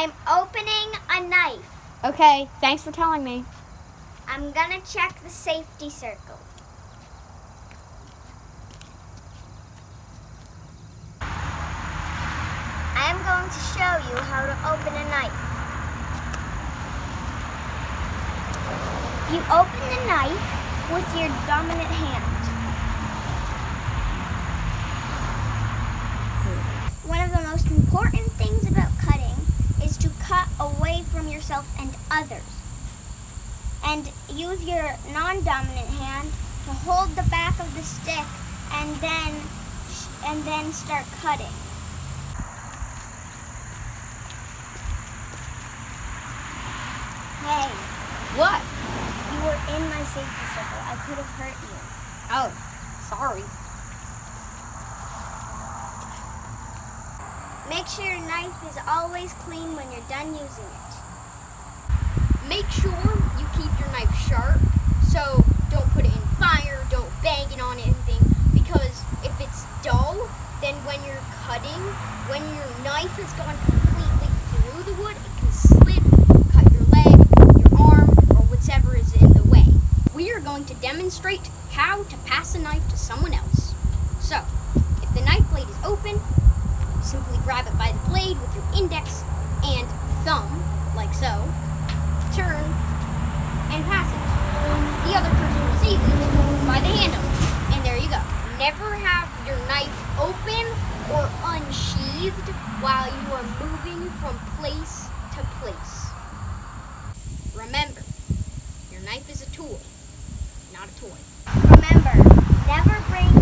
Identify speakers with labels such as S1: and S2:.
S1: I'm opening a knife.
S2: Okay, thanks for telling me.
S1: I'm gonna check the safety circle. I'm going to show you how to open a knife. You open the knife with your dominant hand. One of the most important things about cutting is to cut away from yourself and others. And use your non-dominant hand to hold the back of the stick and then start cutting. Hey,
S2: What?
S1: you were in my safety circle. I could have hurt you.
S2: Oh, sorry.
S1: Make sure your knife is always clean when you're done using it.
S2: Make sure you keep your knife sharp, so don't put it in fire, don't bang it on anything, because if it's dull, then when you're cutting, when your knife has gone completely through the wood, it can slip, cut your leg, your arm, or whatever is in the way. We are going to demonstrate how to pass a knife to someone else. So, if the knife blade is open, simply grab it by the blade with your index and thumb, like so. Turn and pass it. The other person receives it by the handle. And there you go. Never have your knife open or unsheathed while you are moving from place to place. Remember, your knife is a tool, not a toy.
S1: Remember, never bring